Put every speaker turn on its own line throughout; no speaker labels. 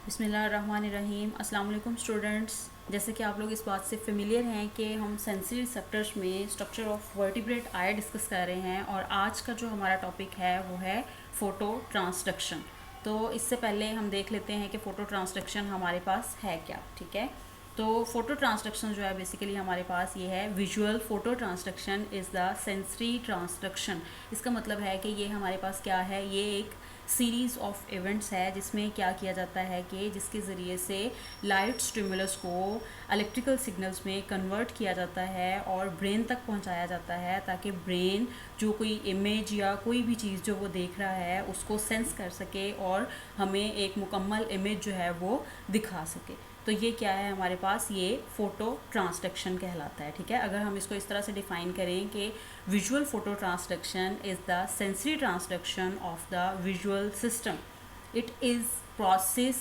बिस्मिल्लाहिर्रहमानिर्रहीम। अस्सलाम वालेकुम स्टूडेंट्स। जैसे कि आप लोग इस बात से फेमिलियर हैं कि हम सेंसरी रिसेप्टर्स में structure of vertebrate I discuss कर रहे हैं और आज का जो हमारा टॉपिक है वो है फ़ोटो ट्रांसडक्शन। तो इससे पहले हम देख लेते हैं कि फ़ोटो ट्रांसडक्शन हमारे पास है क्या। ठीक है, तो फ़ोटो ट्रांसडक्शन जो है बेसिकली हमारे पास ये है visual photo transduction is the sensory transduction. इसका मतलब है कि ये हमारे पास क्या है, ये एक सीरीज़ ऑफ इवेंट्स है जिसमें क्या किया जाता है कि जिसके ज़रिए से लाइट स्टिमुलस को इलेक्ट्रिकल सिग्नल्स में कन्वर्ट किया जाता है और ब्रेन तक पहुंचाया जाता है, ताकि ब्रेन जो कोई इमेज या कोई भी चीज़ जो वो देख रहा है उसको सेंस कर सके और हमें एक मुकम्मल इमेज जो है वो दिखा सके। तो ये क्या है हमारे पास, ये फ़ोटो ट्रांसडक्शन कहलाता है। ठीक है, अगर हम इसको इस तरह से डिफ़ाइन करें कि visual photo transduction is the sensory transduction of the visual system. It is process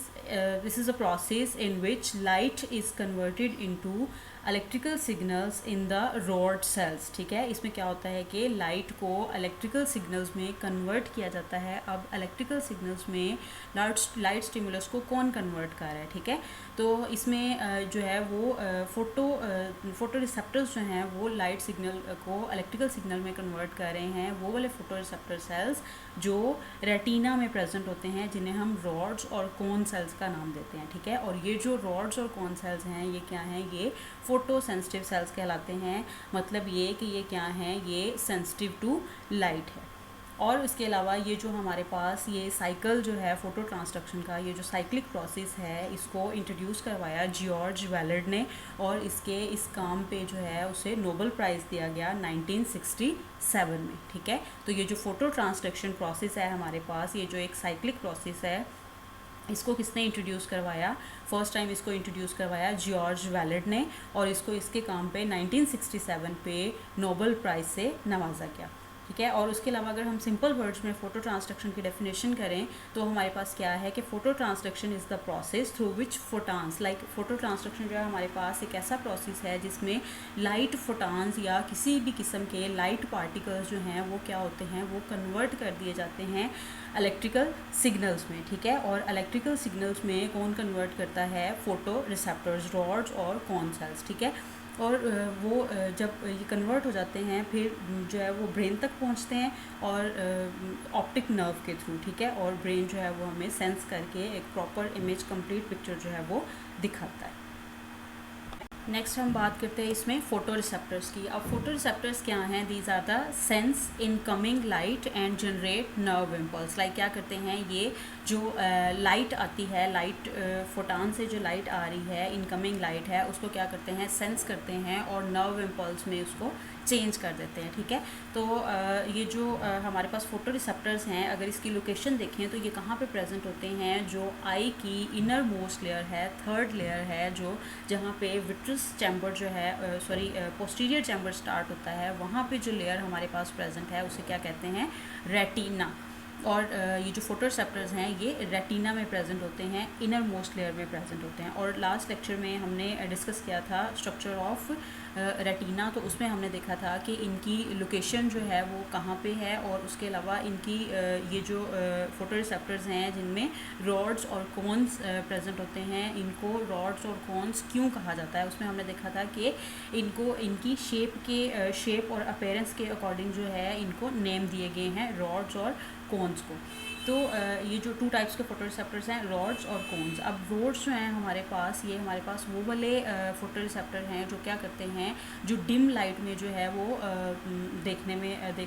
this is a process in which light is converted into electrical signals in the rod cells। ठीक है, इसमें क्या होता है कि light को electrical signals में convert किया जाता है। अब इलेक्ट्रिकल सिग्नल्स में लाइट स्टिमुलस को कौन कन्वर्ट कर रहा है। ठीक है, तो इसमें जो है वो फोटो रिसेप्टर्स जो हैं वो लाइट सिग्नल को इलेक्ट्रिकल सिग्नल में कन्वर्ट कर रहे हैं। वो वाले फोटो रिसेप्टर सेल्स जो रेटिना में प्रेजेंट होते हैं, जिन्हें हम रॉड्स और कोन सेल्स का नाम देते हैं। ठीक है, और ये जो रॉड्स और कोन सेल्स हैं ये क्या हैं, ये फोटो सेंसिटिव सेल्स कहलाते हैं। मतलब ये कि ये क्या हैं, ये सेंसिटिव टू लाइट है। और इसके अलावा ये जो हमारे पास ये साइकिल जो है फ़ोटो ट्रांसडक्शन का, ये जो साइक्लिक प्रोसेस है, इसको इंट्रोड्यूस करवाया जॉर्ज वेलर्ड ने और इस काम पे जो है उसे नोबेल प्राइज़ दिया गया 1967 में। ठीक है, तो ये जो फ़ोटो ट्रांसडक्शन प्रोसेस है हमारे पास, ये जो एक साइक्लिक प्रोसेस है, इसको किसने इंट्रोड्यूस करवाया, फर्स्ट टाइम इसको इंट्रोड्यूस करवाया जॉर्ज वेलर्ड ने और इसको इसके काम पे 1967 पे नोबेल प्राइज़ से नवाजा गया। ठीक है, और उसके अलावा अगर हम सिंपल वर्ड्स में फ़ोटो ट्रांसडक्शन की डेफिनेशन करें तो हमारे पास क्या है कि photo transduction is the process through which photons, like photo transduction जो है हमारे पास एक ऐसा प्रोसेस है जिसमें लाइट फोटान्स या किसी भी किस्म के लाइट पार्टिकल्स जो हैं वो क्या होते हैं, वो कन्वर्ट कर दिए जाते हैं इलेक्ट्रिकल सिग्नल्स में। ठीक है, और इलेक्ट्रिकल सिग्नल्स में कौन कन्वर्ट करता है, फ़ोटो रिसेप्टर्स, रॉड्स और कॉन सेल्स। ठीक है, और वो जब ये कन्वर्ट हो जाते हैं फिर जो है वो ब्रेन तक पहुंचते हैं और ऑप्टिक नर्व के थ्रू। ठीक है, और ब्रेन जो है वो हमें सेंस करके एक प्रॉपर इमेज, कंप्लीट पिक्चर जो है वो दिखाता है। नेक्स्ट हम बात करते हैं इसमें फ़ोटो रिसेप्टर्स की। अब फ़ोटो रिसेप्टर्स क्या हैं, these are the sense incoming light and generate nerve impulse. Like क्या करते हैं, ये जो लाइट आती है, लाइट फोटान से जो लाइट आ रही है, इनकमिंग लाइट है, उसको क्या करते हैं, सेंस करते हैं और नर्व इम्पल्स में उसको चेंज कर देते हैं। ठीक है, तो ये जो हमारे पास फ़ोटो रिसेप्टर्स हैं, अगर इसकी लोकेशन देखें तो ये कहाँ पे प्रेजेंट होते हैं, जो आई की इनर मोस्ट लेयर है, थर्ड लेयर है, जो जहाँ पे विट्रस चैम्बर जो है पोस्टीरियर चैम्बर स्टार्ट होता है, वहाँ पे जो लेयर हमारे पास प्रेजेंट है उसे क्या कहते हैं, रेटिना। और ये जो फोटो रिसेप्टर्स हैं ये रेटिना में प्रेजेंट होते हैं, इनर मोस्ट लेयर में प्रेजेंट होते हैं। और लास्ट लेक्चर में हमने डिस्कस किया था स्ट्रक्चर ऑफ रेटिना, तो उसमें हमने देखा था कि इनकी लोकेशन जो है वो कहाँ पे है, और उसके अलावा इनकी ये जो फोटो रिसेप्टर्स हैं जिनमें रॉड्स और कोन्स प्रेजेंट होते हैं, इनको रॉड्स और कोन्स क्यों कहा जाता है, उसमें हमने देखा था कि इनको इनकी शेप और अपीयरेंस के अकॉर्डिंग जो है इनको नेम दिए गए हैं, रॉड्स और कोन्स को। तो ये जो टू टाइप्स के फोटो रिसेप्टर्स हैं, रॉड्स और कोन्स। अब रॉड्स जो हैं हमारे पास, ये हमारे पास वो वाले फोटो रिसेप्टर हैं जो क्या करते हैं, जो डिम लाइट में जो है वो देखने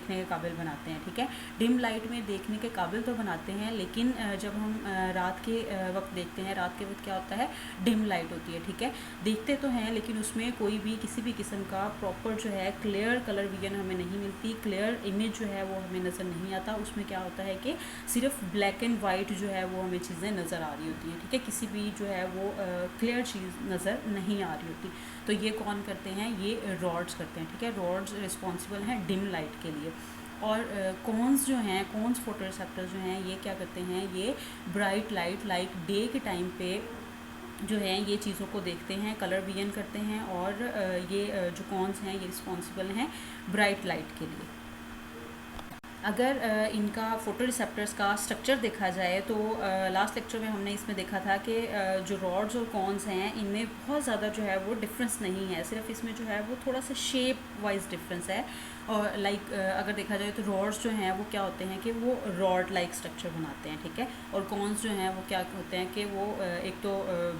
के काबिल बनाते हैं। ठीक है, डिम लाइट में देखने के काबिल तो बनाते हैं, लेकिन जब हम रात के वक्त देखते हैं, रात के वक्त क्या होता है, डिम लाइट होती है। ठीक है, देखते तो हैं लेकिन उसमें कोई भी किसी भी किस्म का प्रॉपर जो है क्लियर कलर विजन हमें नहीं मिलती, क्लियर इमेज जो है वो हमें नज़र नहीं आता। उसमें क्या होता है कि सिर्फ ब्लैक एंड वाइट जो है वो हमें चीज़ें नज़र आ रही होती हैं। ठीक है, किसी भी जो है वो क्लियर चीज़ नज़र नहीं आ रही होती। तो ये कौन करते हैं, ये रॉड्स करते हैं। ठीक है, रॉड्स रिस्पॉन्सिबल हैं डिम लाइट के लिए। और कोन्स जो हैं, कोन्स फोटो रिसेप्टर जो हैं, ये क्या करते हैं, ये ब्राइट लाइट लाइक डे के टाइम पे जो है ये चीज़ों को देखते हैं, कलर विजन करते हैं, और ये जो कोन्स हैं ये रिस्पॉन्सिबल हैं ब्राइट लाइट के लिए। अगर इनका फोटो रिसेप्टर्स का स्ट्रक्चर देखा जाए तो लास्ट लेक्चर में हमने इसमें देखा था कि जो रॉड्स और कॉन्स हैं इनमें बहुत ज़्यादा जो है वो डिफरेंस नहीं है, सिर्फ इसमें जो है वो थोड़ा सा शेप वाइज डिफरेंस है। और अगर देखा जाए तो रॉड्स जो हैं वो क्या होते हैं कि वो रॉड लाइक स्ट्रक्चर बनाते हैं, ठीक है। और कॉन्स जो हैं वो क्या होते हैं कि वो एक तो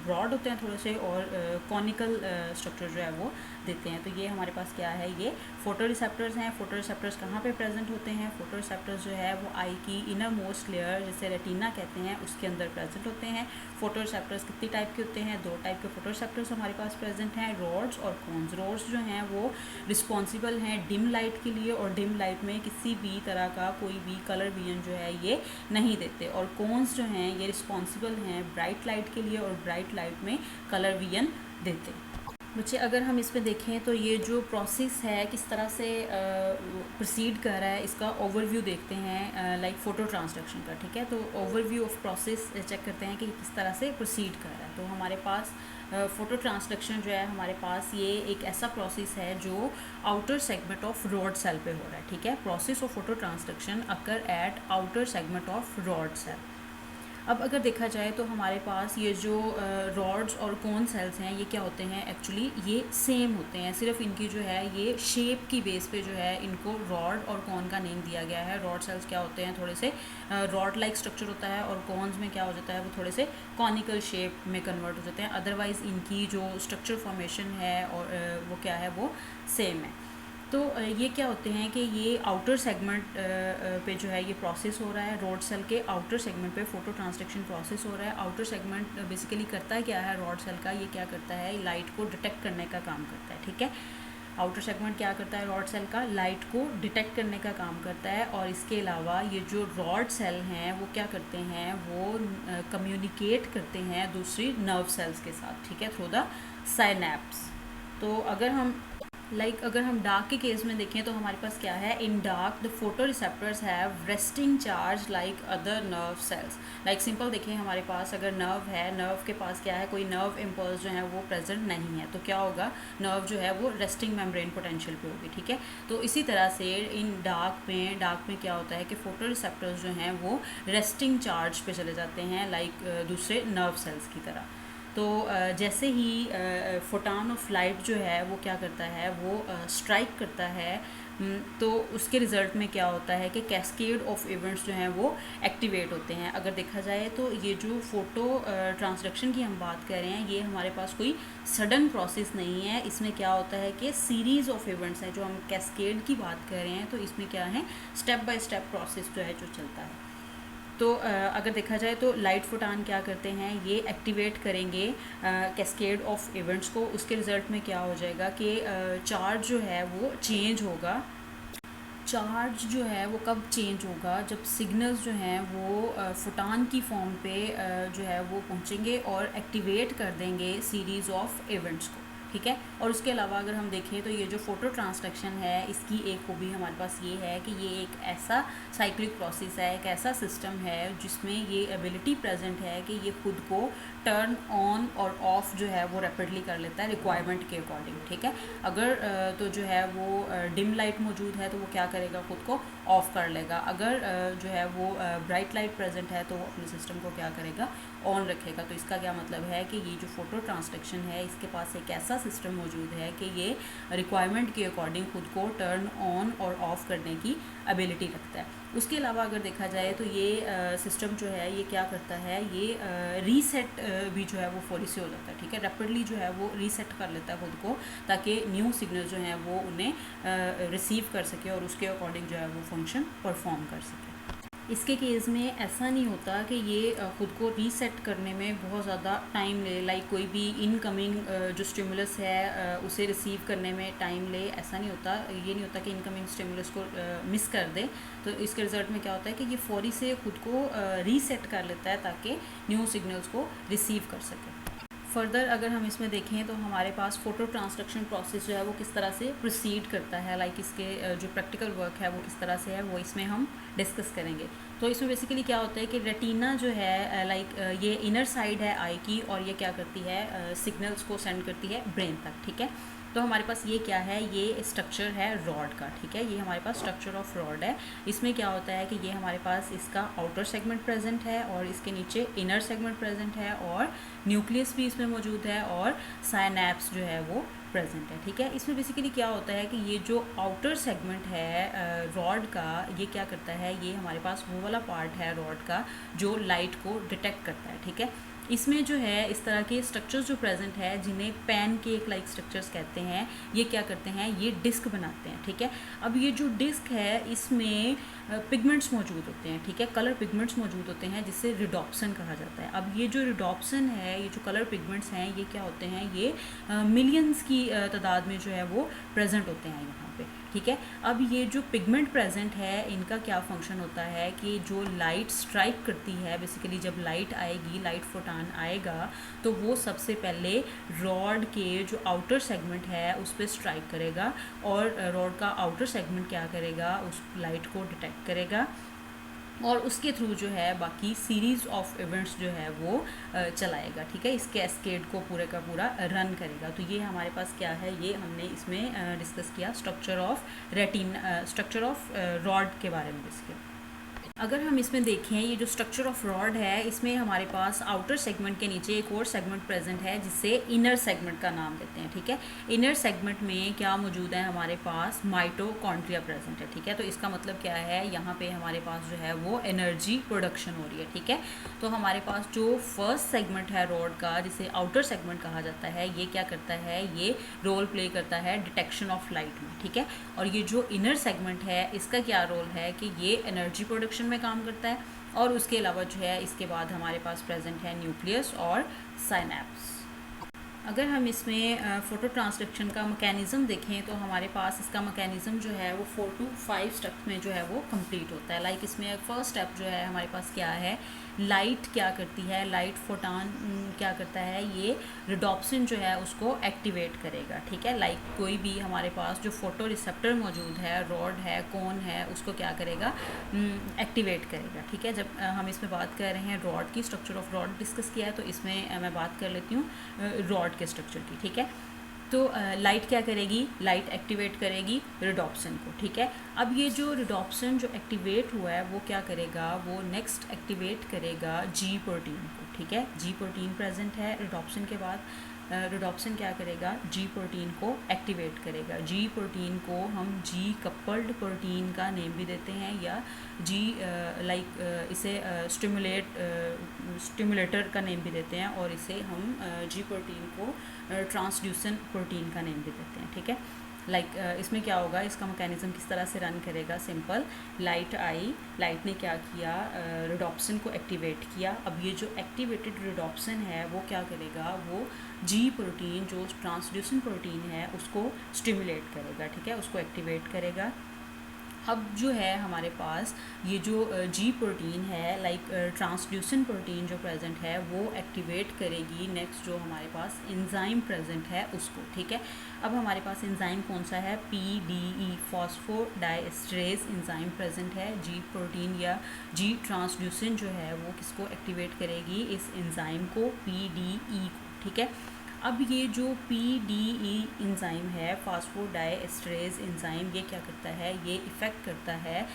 ब्रॉड होते हैं थोड़े से और कॉनिकल स्ट्रक्चर जो है वो देते हैं। तो ये हमारे पास क्या है, ये फोटो रिसेप्टर्स हैं। फोटो रिसेप्टर्स कहाँ पे प्रेजेंट होते हैं? फोटो रिसेप्टर्स जो है वो आई की इनर मोस्ट लेयर जिसे रेटिना कहते हैं उसके अंदर प्रेजेंट होते हैं। फोटो रिसेप्टर्स कितनी टाइप के होते हैं? 2 टाइप के फोटो रिसेप्टर्स हमारे पास प्रेजेंट हैं, रॉड्स और कॉन्स। रॉड्स जो हैं वो रिस्पॉन्सिबल हैं डिम लाइट के लिए और डिम लाइट में किसी भी तरह का कोई भी कलर विजन जो है ये नहीं देते। और कॉन्स जो हैं ये रिस्पॉन्सिबल हैं ब्राइट लाइट के लिए और ब्राइट लाइट में कलर विजन देते। बच्चे अगर हम इसमें देखें तो ये जो प्रोसेस है किस तरह से प्रोसीड कर रहा है इसका ओवरव्यू देखते हैं, लाइक फ़ोटो ट्रांसडक्शन का, ठीक है। तो ओवरव्यू ऑफ प्रोसेस चेक करते हैं कि किस तरह से प्रोसीड कर रहा है। तो हमारे पास फ़ोटो ट्रांसडक्शन जो है हमारे पास ये एक ऐसा प्रोसेस है जो outer segment of rod cell पे हो रहा है, ठीक है। Process of photo transduction occur at outer segment of rod cell. अब अगर देखा जाए तो हमारे पास ये जो रॉड्स और कोन सेल्स हैं ये क्या होते हैं, एक्चुअली ये सेम होते हैं, सिर्फ इनकी जो है ये शेप की बेस पे जो है इनको रॉड और कॉन का नेम दिया गया है। रॉड सेल्स क्या होते हैं, थोड़े से रॉड लाइक स्ट्रक्चर होता है और कॉन्स में क्या हो जाता है वो थोड़े से कॉनिकल शेप में कन्वर्ट हो जाते हैं। अदरवाइज़ इनकी जो स्ट्रक्चर फॉर्मेशन है और वो क्या है वो सेम है। तो ये क्या होते हैं कि ये आउटर सेगमेंट पे जो है ये प्रोसेस हो रहा है, रॉड सेल के आउटर सेगमेंट पे फोटो ट्रांसडक्शन प्रोसेस हो रहा है। आउटर सेगमेंट बेसिकली करता है क्या है रॉड सेल का, ये क्या करता है लाइट को डिटेक्ट करने का काम करता है, ठीक है। आउटर सेगमेंट क्या करता है रॉड सेल का, लाइट को डिटेक्ट करने का काम करता है। और इसके अलावा ये जो रॉड सेल हैं वो क्या करते हैं, वो कम्युनिकेट करते हैं दूसरी नर्व सेल्स के साथ, ठीक है, थ्रू द साइनैप्स। तो अगर हम डार्क के केस में देखें तो हमारे पास क्या है, इन dark the photo receptors have resting charge like other nerve cells. Like simple देखें हमारे पास अगर नर्व है, नर्व के पास क्या है, कोई नर्व इम्पल्स जो है वो प्रेजेंट नहीं है, तो क्या होगा, नर्व जो है वो रेस्टिंग मेम्ब्रेन पोटेंशियल पे होगी, ठीक है। तो इसी तरह से इन डार्क में क्या होता है कि फोटो रिसेप्टर्स जो हैं वो रेस्टिंग चार्ज पे चले जाते हैं, लाइक दूसरे नर्व सेल्स की तरह। तो जैसे ही फोटॉन ऑफ लाइट जो है वो क्या करता है, वो स्ट्राइक करता है, तो उसके रिज़ल्ट में क्या होता है कि कैस्केड ऑफ इवेंट्स जो हैं वो एक्टिवेट होते हैं। अगर देखा जाए तो ये जो फ़ोटो ट्रांसडक्शन की हम बात कर रहे हैं ये हमारे पास कोई सडन प्रोसेस नहीं है। इसमें क्या होता है कि सीरीज़ ऑफ इवेंट्स हैं, जो हम कैस्केड की बात कर रहे हैं तो इसमें क्या है, स्टेप बाय स्टेप प्रोसेस जो है जो चलता है। तो अगर देखा जाए तो लाइट फोटान क्या करते हैं, ये एक्टिवेट करेंगे कैस्केड ऑफ इवेंट्स को। उसके रिज़ल्ट में क्या हो जाएगा कि चार्ज जो है वो चेंज होगा। चार्ज जो है वो कब चेंज होगा, जब सिग्नल्स जो हैं वो फोटान की फॉर्म पे जो है वो पहुंचेंगे और एक्टिवेट कर देंगे सीरीज़ ऑफ इवेंट्स को, ठीक है। और उसके अलावा अगर हम देखें तो ये जो फोटो ट्रांसडक्शन है इसकी एक खूबी हमारे पास ये है कि ये एक ऐसा साइक्लिक प्रोसेस है, एक ऐसा सिस्टम है जिसमें ये एबिलिटी प्रेजेंट है कि ये खुद को टर्न ऑन और ऑफ जो है वो रैपिडली कर लेता है रिक्वायरमेंट के अकॉर्डिंग, ठीक है। अगर तो जो है वो डिम लाइट मौजूद है तो वो क्या करेगा, खुद को ऑफ कर लेगा। अगर जो है वो ब्राइट लाइट प्रेजेंट है तो वो अपने सिस्टम को क्या करेगा, ऑन रखेगा। तो इसका क्या मतलब है कि ये जो फोटो ट्रांसडक्शन है इसके पास एक ऐसा सिस्टम मौजूद है कि ये रिक्वायरमेंट के अकॉर्डिंग खुद को टर्न ऑन और ऑफ करने की एबिलिटी रखता है। उसके अलावा अगर देखा जाए तो ये सिस्टम जो है ये क्या करता है, ये रीसेट भी जो है वो फौरी से हो जाता है, ठीक है। रैपिडली जो है वो रीसेट कर लेता है खुद को ताकि न्यू सिग्नल जो हैं वो उन्हें रिसीव कर सके और उसके अकॉर्डिंग जो है वो फंक्शन परफॉर्म कर सके। इसके केस में ऐसा नहीं होता कि ये खुद को रीसेट करने में बहुत ज़्यादा टाइम ले, लाइक कोई भी इनकमिंग जो स्टिमुलस है उसे रिसीव करने में टाइम ले, ऐसा नहीं होता। ये नहीं होता कि इनकमिंग स्टिमुलस को मिस कर दे। तो इसके रिज़ल्ट में क्या होता है कि ये फौरी से खुद को रीसेट कर लेता है ताकि न्यू सिग्नल्स को रिसीव कर सके। फर्दर अगर हम इसमें देखें तो हमारे पास फ़ोटो ट्रांसडक्शन प्रोसेस जो है वो किस तरह से प्रोसीड करता है, लाइक इसके जो प्रैक्टिकल वर्क है वो किस तरह से है वो इसमें हम डिस्कस करेंगे। तो इसमें बेसिकली क्या होता है कि रेटिना जो है लाइक ये इनर साइड है आई की, और ये क्या करती है सिग्नल्स को सेंड करती है ब्रेन तक, ठीक है। तो हमारे पास ये क्या है, ये स्ट्रक्चर है रॉड का, ठीक है। ये हमारे पास स्ट्रक्चर ऑफ रॉड है। इसमें क्या होता है कि ये हमारे पास इसका आउटर सेगमेंट प्रेजेंट है और इसके नीचे इनर सेगमेंट प्रेजेंट है, और न्यूक्लियस भी इसमें मौजूद है, और साइनैप्स जो है वो प्रेजेंट है, ठीक है। इसमें बेसिकली क्या होता है कि ये जो आउटर सेगमेंट है रॉड का, ये क्या करता है, ये हमारे पास वो वाला पार्ट है रॉड का जो लाइट को डिटेक्ट करता है, ठीक है। इसमें जो है इस तरह के स्ट्रक्चर्स जो प्रेजेंट है, जिन्हें पैन केक लाइक स्ट्रक्चर्स कहते हैं, ये क्या करते हैं, ये डिस्क बनाते हैं, ठीक है। अब ये जो डिस्क है इसमें पिगमेंट्स मौजूद होते हैं, ठीक है, कलर पिगमेंट्स मौजूद होते हैं, जिससे रिडॉप्सन कहा जाता है। अब ये जो रिडॉप्सन है, ये जो कलर पिगमेंट्स हैं, ये क्या होते हैं, ये मिलियंस की तादाद में जो है वो प्रेजेंट होते हैं यहाँ पे, ठीक है। अब ये जो पिगमेंट प्रेजेंट है, इनका क्या फंक्शन होता है कि जो लाइट स्ट्राइक करती है, बेसिकली जब लाइट आएगी, लाइट फोटान आएगा, तो वो सबसे पहले रॉड के जो आउटर सेगमेंट है उस पर स्ट्राइक करेगा, और रॉड का आउटर सेगमेंट क्या करेगा, उस लाइट को डिटेक्ट करेगा, और उसके थ्रू जो है बाकी सीरीज़ ऑफ इवेंट्स जो है वो चलाएगा, ठीक है। इस कैस्केड को पूरे का पूरा रन करेगा। तो ये हमारे पास क्या है, ये हमने इसमें डिस्कस किया स्ट्रक्चर ऑफ रॉड के बारे में डिस्कस। अगर हम इसमें देखें, ये जो स्ट्रक्चर ऑफ रॉड है, इसमें हमारे पास आउटर सेगमेंट के नीचे एक और सेगमेंट प्रेजेंट है जिसे इनर सेगमेंट का नाम देते हैं, ठीक है। इनर सेगमेंट में क्या मौजूद है, हमारे पास माइटोकॉन्ड्रिया प्रेजेंट है, ठीक है। तो इसका मतलब क्या है, यहाँ पे हमारे पास जो है वो एनर्जी प्रोडक्शन हो रही है, ठीक है। तो हमारे पास जो फर्स्ट सेगमेंट है रॉड का, जिसे आउटर सेगमेंट कहा जाता है, ये क्या करता है, ये रोल प्ले करता है डिटेक्शन ऑफ लाइट में, ठीक है। और ये जो इनर सेगमेंट है, इसका क्या रोल है कि ये एनर्जी प्रोडक्शन में काम करता है, और उसके अलावा जो है इसके बाद हमारे पास प्रेजेंट है न्यूक्लियस और साइनैप्स। अगर हम इसमें फोटो ट्रांसडक्शन का मैकेनिज़्म देखें, तो हमारे पास इसका मैकेनिज़्म जो है वो 4 to 5 स्टेप्स में जो है वो कंप्लीट होता है। लाइक इसमें फर्स्ट स्टेप जो है हमारे पास क्या है, लाइट क्या करती है, लाइट फोटान क्या करता है, ये रिडॉप्सिन जो है उसको एक्टिवेट करेगा, ठीक है। लाइक कोई भी हमारे पास जो फोटो रिसेप्टर मौजूद है, रॉड है, कोन है, उसको क्या करेगा, एक्टिवेट करेगा, ठीक है। जब हम इसमें बात कर रहे हैं रॉड की, स्ट्रक्चर ऑफ रॉड डिस्कस किया है, तो इसमें मैं बात कर लेती हूँ रॉड के स्ट्रक्चर की, ठीक है। तो लाइट क्या करेगी, लाइट एक्टिवेट करेगी रिडॉप्सन को, ठीक है। अब ये जो रिडॉप्सन जो एक्टिवेट हुआ है, वो क्या करेगा, वो नेक्स्ट एक्टिवेट करेगा जी प्रोटीन को, ठीक है। जी प्रोटीन प्रेजेंट है रिडॉप्सन के बाद, रिडॉप्सन क्या करेगा, जी प्रोटीन को एक्टिवेट करेगा। जी प्रोटीन को हम जी कपल्ड प्रोटीन का नेम भी देते हैं, या जी इसे स्टिमुलेटर का नेम भी देते हैं, और इसे हम जी प्रोटीन को ट्रांसड्यूसन प्रोटीन का नेम भी देते हैं, ठीक है। इसमें क्या होगा, इसका मैकेनिज्म किस तरह से रन करेगा, सिंपल, लाइट आई, लाइट ने क्या किया, रिडॉप्सन को एक्टिवेट किया। अब ये जो एक्टिवेटेड रिडॉप्सन है वो क्या करेगा, वो जी प्रोटीन जो ट्रांसड्यूसन प्रोटीन है उसको स्टिमुलेट करेगा, ठीक है, उसको एक्टिवेट करेगा। अब जो है हमारे पास ये जो जी प्रोटीन है, ट्रांसड्यूसन प्रोटीन जो प्रेजेंट है, वो एक्टिवेट करेगी नेक्स्ट जो हमारे पास एंजाइम प्रेजेंट है उसको, ठीक है। अब हमारे पास एंजाइम कौन सा है, PDE फॉस्फोडाइएस्टरेज एंजाइम प्रेजेंट है। जी प्रोटीन या जी ट्रांसड्यूसन जो है वो किसको एक्टिवेट करेगी, इस एंजाइम को, PDE को, ठीक है। अब ये जो PDE एंजाइम है, फास्फोडाइएस्टरेज एंजाइम, ये क्या करता है, ये इफ़ेक्ट करता है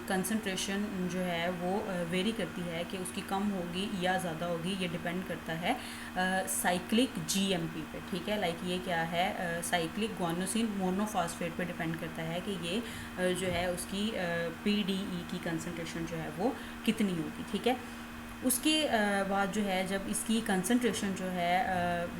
कंसंट्रेशन जो है वो वेरी करती है कि उसकी कम होगी या ज़्यादा होगी, ये डिपेंड करता है साइक्लिक GMP पे, ठीक है। ये क्या है, साइक्लिक गुआनोसिन मोनोफॉस्फेट पे डिपेंड करता है कि ये जो है उसकी PDE की कंसंट्रेशन जो है वो कितनी होगी, ठीक है। उसके बाद जो है जब इसकी कंसंट्रेशन जो है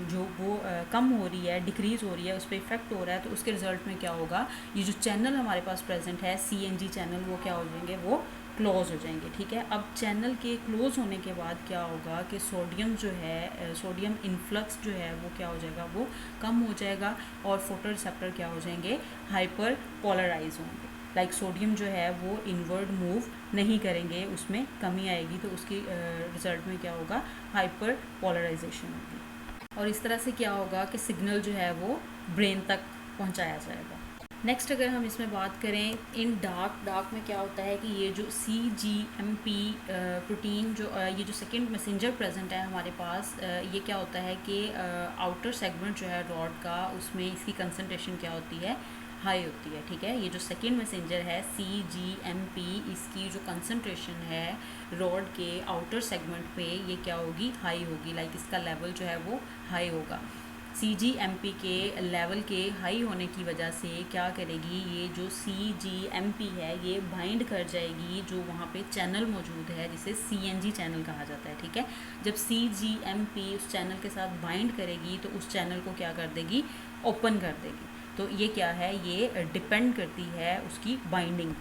जो वो कम हो रही है, डिक्रीज़ हो रही है, उस पर इफ़ेक्ट हो रहा है, तो उसके रिज़ल्ट में क्या होगा, ये जो चैनल हमारे पास प्रेजेंट है CNG चैनल, वो क्या हो जाएंगे, वो क्लोज़ हो जाएंगे, ठीक है। अब चैनल के क्लोज़ होने के बाद क्या होगा कि सोडियम जो है, सोडियम इन्फ्लक्स जो है वो क्या हो जाएगा, वो कम हो जाएगा, और फोटो रिसेप्टर क्या हो जाएंगे, हाइपर पोलराइज होंगे। सोडियम जो है वो इनवर्ड मूव नहीं करेंगे, उसमें कमी आएगी, तो उसकी रिजल्ट में क्या होगा, हाइपर पोलराइजेशन होगी, और इस तरह से क्या होगा कि सिग्नल जो है वो ब्रेन तक पहुंचाया जाएगा। नेक्स्ट अगर हम इसमें बात करें इन डार्क में क्या होता है कि ये जो CGMP प्रोटीन जो ये जो सेकंड मैसेंजर प्रेजेंट है हमारे पास, ये क्या होता है कि आउटर सेगमेंट जो है रॉड का, उसमें इसकी कंसंट्रेशन क्या होती है, हाई होती है। ठीक है, ये जो सेकंड मैसेंजर है CGMP, इसकी जो कंसंट्रेशन है रॉड के आउटर सेगमेंट पे ये क्या होगी, हाई होगी। लाइक इसका लेवल जो है वो हाई होगा। CGMP के लेवल के हाई होने की वजह से क्या करेगी, ये जो CGMP है ये बाइंड कर जाएगी जो वहाँ पे चैनल मौजूद है जिसे CNG चैनल कहा जाता है। ठीक है, जब CGMP उस चैनल के साथ बाइंड करेगी तो उस चैनल को क्या कर देगी, ओपन कर देगी। तो ये क्या है, ये डिपेंड करती है उसकी बाइंडिंग।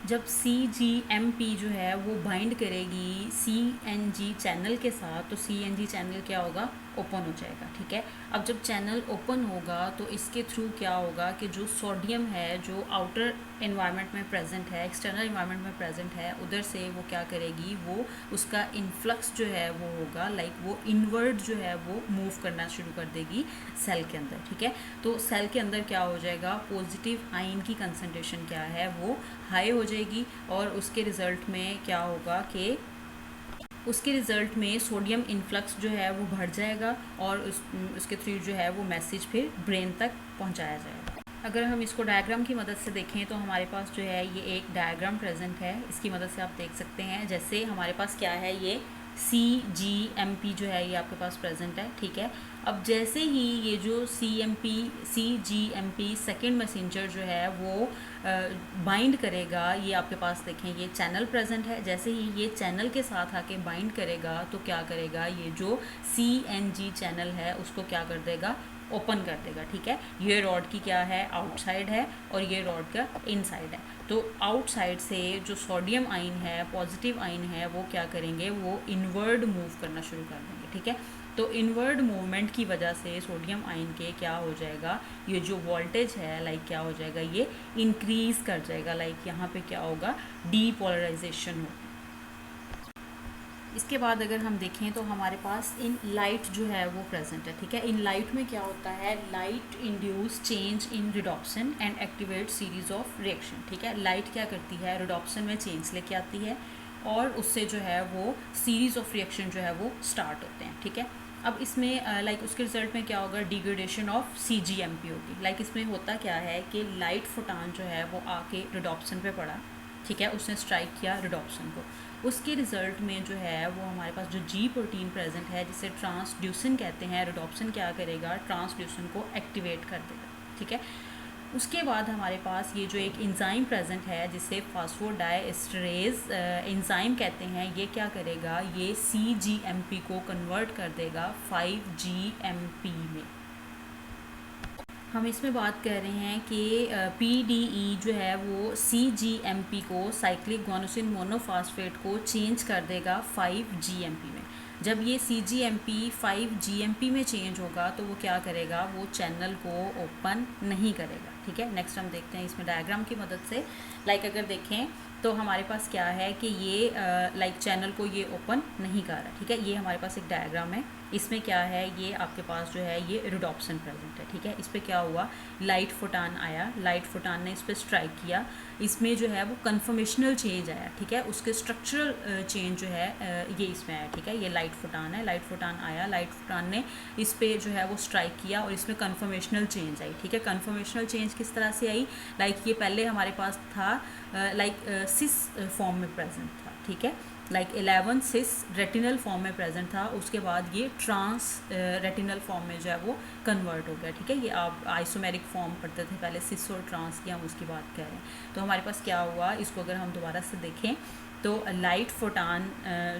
जब CGMP जो है वो बाइंड करेगी CNG चैनल के साथ तो CNG चैनल क्या होगा, ओपन हो जाएगा। ठीक है, अब जब चैनल ओपन होगा तो इसके थ्रू क्या होगा कि जो सोडियम है जो आउटर एनवायरनमेंट में प्रेजेंट है, एक्सटर्नल एनवायरनमेंट में प्रेजेंट है, उधर से वो क्या करेगी, वो उसका इन्फ्लक्स जो है वो होगा, लाइक वो इनवर्ड जो है वो मूव करना शुरू कर देगी सेल के अंदर। ठीक है, तो सेल के अंदर क्या हो जाएगा, पॉजिटिव आयन की कंसंट्रेशन क्या है वो हाई हो जाएगी और उसके रिज़ल्ट में क्या होगा कि उसके रिज़ल्ट में सोडियम इन्फ्लक्स जो है वो बढ़ जाएगा और उसके थ्रू जो है वो मैसेज फिर ब्रेन तक पहुंचाया जाएगा। अगर हम इसको डायग्राम की मदद से देखें तो हमारे पास जो है ये एक डायग्राम प्रेजेंट है, इसकी मदद से आप देख सकते हैं। जैसे हमारे पास क्या है, ये CGMP जो है ये आपके पास प्रेजेंट है। ठीक है, अब जैसे ही ये जो CGMP सेकेंड मैसेंजर जो है वो बाइंड करेगा, ये आपके पास देखें ये चैनल प्रेजेंट है, जैसे ही ये चैनल के साथ आके बाइंड करेगा तो क्या करेगा, ये जो CNG चैनल है उसको क्या कर देगा, ओपन कर देगा। ठीक है, ये रॉड की क्या है, आउटसाइड है और ये रॉड का इनसाइड है। तो आउटसाइड से जो सोडियम आयन है, पॉजिटिव आयन है, वो क्या करेंगे, वो इनवर्ड मूव करना शुरू कर देंगे। ठीक है, तो इनवर्ड मूवमेंट की वजह से सोडियम आयन के क्या हो जाएगा, ये जो वोल्टेज है लाइक क्या हो जाएगा, ये इंक्रीज कर जाएगा। लाइक यहाँ पे क्या होगा, डीपोलराइजेशन होगा। इसके बाद अगर हम देखें तो हमारे पास इन लाइट जो है वो प्रेजेंट है। ठीक है, इन लाइट में क्या होता है, light induce change in rhodopsin and activate series of reaction. ठीक है, लाइट क्या करती है, रिडॉप्शन में चेंज लेके आती है और उससे जो है वो सीरीज ऑफ रिएक्शन जो है वो स्टार्ट होते हैं। ठीक है, अब इसमें लाइक उसके रिजल्ट में क्या होगा, डिग्रेडेशन ऑफ CGMP होगी। लाइक इसमें होता क्या है कि लाइट फोटान जो है वो आके रिडॉप्शन पे पड़ा। ठीक है, उसने स्ट्राइक किया रिडॉप्शन को, उसके रिजल्ट में जो है वो हमारे पास जो G प्रोटीन प्रेजेंट है जिसे ट्रांसड्यूसिन कहते हैं, रिडॉप्शन क्या करेगा, ट्रांसड्यूसिन को एक्टिवेट कर देगा। ठीक है, उसके बाद हमारे पास ये जो एक एंजाइम प्रेजेंट है जिसे फास्फोडाइएस्टरेज एंजाइम कहते हैं, ये क्या करेगा, ये CGMP को कन्वर्ट कर देगा 5GMP में। हम इसमें बात कर रहे हैं कि PDE जो है वो CGMP को, साइक्लिक गुआनोसिन मोनोफॉस्फेट को चेंज कर देगा 5GMP में। जब ये CGMP 5GMP में चेंज होगा तो वो क्या करेगा, वो चैनल को ओपन नहीं करेगा। ठीक है, नेक्स्ट हम देखते हैं इसमें डायग्राम की मदद से। लाइक अगर देखें तो हमारे पास क्या है कि ये लाइक चैनल को ये ओपन नहीं कर रहा। ठीक है, ये हमारे पास एक डायग्राम है, इसमें क्या है, ये आपके पास जो है ये रिडॉप्शन प्रेजेंट है। ठीक है, इस पर क्या हुआ, लाइट फोटान आया, लाइट फोटान ने इस पर स्ट्राइक किया, इसमें जो है वो कन्फर्मेशनल चेंज आया। ठीक है, उसके स्ट्रक्चरल चेंज जो है ये इसमें आया। ठीक है, ये लाइट फोटान है, लाइट फोटान आया, लाइट फोटान ने इस पर जो है वो स्ट्राइक किया और इसमें कन्फर्मेशनल चेंज आई। ठीक है, कन्फर्मेशनल चेंज किस तरह से आई, लाइक ये पहले हमारे पास था लाइक सिस फॉर्म में प्रेजेंट था। ठीक है, लाइक 11 सिस रेटिनल फॉर्म में प्रेजेंट था, उसके बाद ये ट्रांस रेटिनल फॉर्म में जो है वो कन्वर्ट हो गया। ठीक है, ये आप आइसोमेरिक फॉर्म पढ़ते थे पहले, सिस और ट्रांस की हम उसकी बात कर रहे हैं। तो हमारे पास क्या हुआ, इसको अगर हम दोबारा से देखें तो लाइट फोटान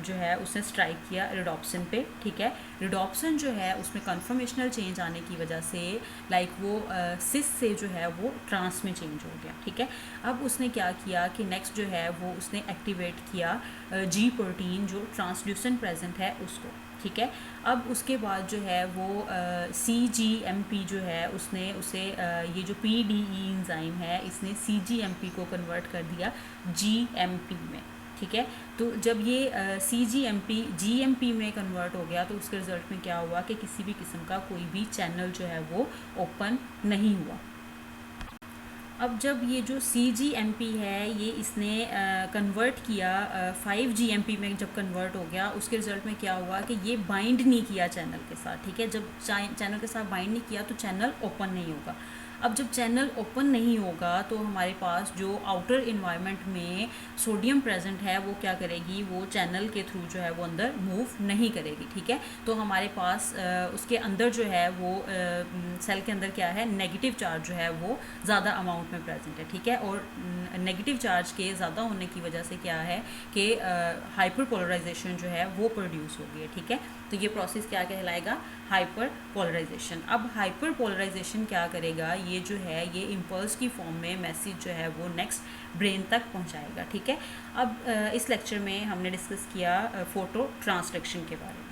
जो है उसने स्ट्राइक किया रिडॉप्शन पे। ठीक है, रिडॉप्शन जो है उसमें कन्फर्मेशनल चेंज आने की वजह से लाइक वो सिस से जो है वो ट्रांस में चेंज हो गया। ठीक है, अब उसने क्या किया कि नेक्स्ट जो है वो उसने एक्टिवेट किया G प्रोटीन जो ट्रांसड्यूसन प्रेजेंट है उसको। ठीक है, अब उसके बाद जो है वो CGMP जो है उसने उसे ये जो PDE एंजाइम है इसने CGMP को कन्वर्ट कर दिया GMP में। ठीक है, तो जब ये CGMP GMP में कन्वर्ट हो गया तो उसके रिजल्ट में क्या हुआ कि किसी भी किस्म का कोई भी चैनल जो है वो ओपन नहीं हुआ। अब जब ये जो CGMP है ये इसने कन्वर्ट किया 5GMP में, जब कन्वर्ट हो गया उसके रिज़ल्ट में क्या हुआ कि ये बाइंड नहीं किया चैनल के साथ, ठीक है। जब चैनल के साथ बाइंड नहीं किया तो चैनल ओपन नहीं होगा। अब जब चैनल ओपन नहीं होगा तो हमारे पास जो आउटर इन्वायरमेंट में सोडियम प्रेजेंट है वो क्या करेगी, वो चैनल के थ्रू जो है वो अंदर मूव नहीं करेगी, ठीक है। तो हमारे पास उसके अंदर जो है वो सेल के अंदर क्या है, नेगेटिव चार्ज जो है वो ज़्यादा अमाउंट में प्रेजेंट है, ठीक है। और नेगेटिव चार्ज के ज़्यादा होने की वजह से क्या है कि हाइपर पोलराइजेशन जो है वो प्रोड्यूस होगी है, ठीक है। तो ये प्रोसेस क्या कहलाएगा, हाइपर पोलराइजेशन। अब हाइपर पोलराइजेशन क्या करेगा, ये जो है ये इम्पल्स की फॉर्म में मैसेज जो है वो नेक्स्ट ब्रेन तक पहुंचाएगा, ठीक है। अब इस लेक्चर में हमने डिस्कस किया फोटो ट्रांसडक्शन के बारे में।